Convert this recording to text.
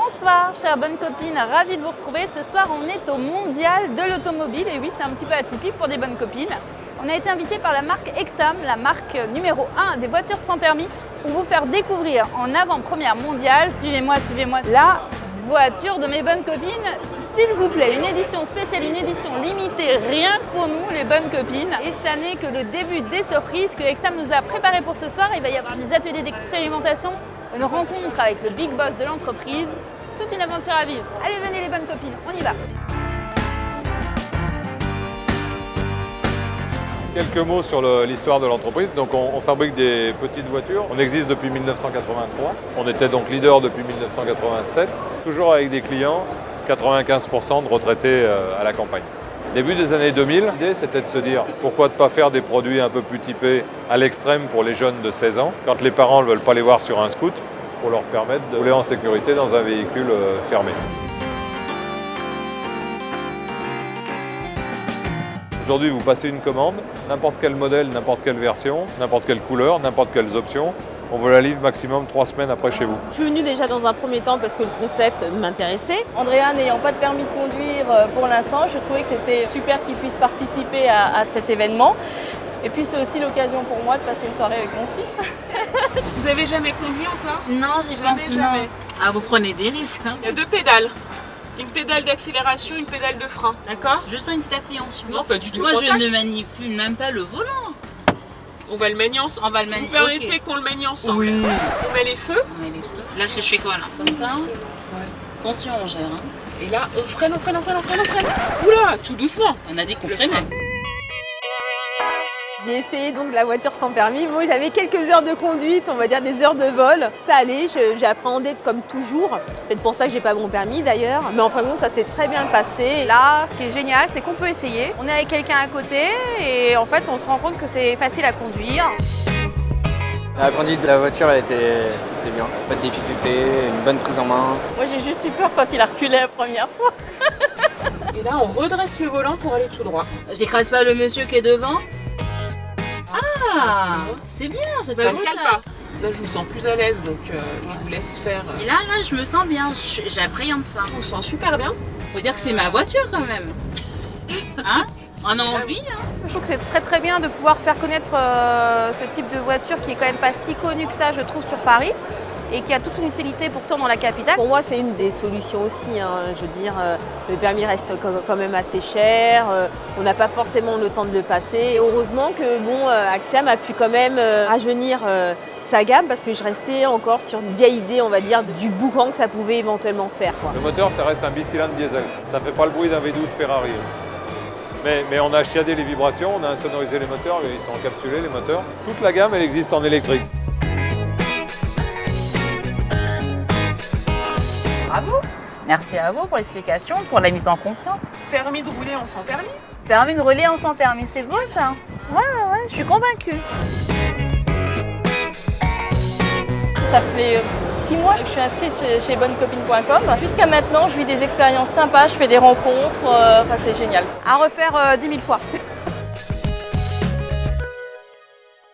Bonsoir chères bonnes copines, ravie de vous retrouver. Ce soir on est au mondial de l'automobile et oui c'est un petit peu atypique pour des bonnes copines. On a été invité par la marque Exam, la marque numéro 1 des voitures sans permis, pour vous faire découvrir en avant-première mondiale, suivez-moi, la voiture de mes bonnes copines. S'il vous plaît, une édition spéciale, une édition limitée, rien que pour nous les bonnes copines. Et ça n'est que le début des surprises que Exam nous a préparées pour ce soir. Il va y avoir des ateliers d'expérimentation, une rencontre avec le big boss de l'entreprise, toute une aventure à vivre. Allez, venez les bonnes copines, on y va. Quelques mots sur l'histoire de l'entreprise. Donc on fabrique des petites voitures. On existe depuis 1983. On était donc leader depuis 1987. Toujours avec des clients, 95% de retraités à la campagne. Début des années 2000, l'idée c'était de se dire pourquoi ne pas faire des produits un peu plus typés à l'extrême pour les jeunes de 16 ans, quand les parents ne veulent pas les voir sur un scoot, pour leur permettre de rouler en sécurité dans un véhicule fermé. Aujourd'hui, vous passez une commande, n'importe quel modèle, n'importe quelle version, n'importe quelle couleur, n'importe quelles options, on vous la livre maximum 3 semaines après chez vous. Je suis venue déjà dans un premier temps parce que le concept m'intéressait. Andrea n'ayant pas de permis de conduire pour l'instant, je trouvais que c'était super qu'il puisse participer à cet événement. Et puis c'est aussi l'occasion pour moi de passer une soirée avec mon fils. Vous avez jamais conduit encore? Non, j'ai Jamais. Ah, vous prenez des risques, hein? Il y a 2 pédales. Une pédale d'accélération, une pédale de frein, d'accord? Je sens une petite appréhension. Non, pas du tout. Moi, je Contact. ne manipule même pas le volant. On va le manier ensemble. On va le manier. Vous permettez Ok. qu'on le manie ensemble? Oui. On met les feux On met les stops. Là, je fais quoi, là? Comme ça? Ouais. Attention, on gère, hein? et là on freine. Oula, tout doucement. On a dit qu'on freinait. J'ai essayé donc la voiture sans permis. Moi, j'avais quelques heures de conduite, on va dire des heures de vol. Ça allait, j'ai appréhendé comme toujours. C'est pour ça que j'ai pas mon permis d'ailleurs. Mais en fin de compte, ça s'est très bien passé. Là, ce qui est génial, c'est qu'on peut essayer. On est avec quelqu'un à côté et en fait, on se rend compte que c'est facile à conduire. La conduite de la voiture, c'était bien. Pas de difficulté, une bonne prise en main. Moi j'ai juste eu peur quand il a reculé la première fois. Et là on redresse le volant pour aller tout droit. Je n'écrase pas le monsieur qui est devant. Ah, c'est bien, c'est pas Ça ne mal, cale là. pas. Là je vous sens plus à l'aise donc je vous laisse faire. Et là, je me sens bien. J'appréhende pas. Je vous sens super bien. Faut dire que c'est ma voiture quand même. Hein? On a envie, hein? Je trouve que c'est très bien de pouvoir faire connaître ce type de voiture qui est quand même pas si connu que ça, je trouve, sur Paris et qui a toute une utilité pourtant dans la capitale. Pour moi, c'est une des solutions aussi. Je veux dire, le permis reste quand même assez cher. On n'a pas forcément le temps de le passer. Et heureusement que Axiom a pu quand même rajeunir sa gamme parce que je restais encore sur une vieille idée, on va dire, du boucan que ça pouvait éventuellement faire, quoi. Le moteur, ça reste un bicylindre diesel. Ça ne fait pas le bruit d'un V12 Ferrari. Mais on a chiadé les vibrations, on a insonorisé les moteurs, ils sont encapsulés les moteurs. Toute la gamme, elle existe en électrique. Bravo. Merci à vous pour l'explication, pour la mise en confiance. Permis de rouler en sans permis. Permis de rouler en sans permis, c'est beau ça. Ouais, je suis convaincue. Ça fait 6 mois que je suis inscrite chez bonnecopine.com. Jusqu'à maintenant, je vis des expériences sympas, je fais des rencontres, c'est génial. À refaire 10 000 fois.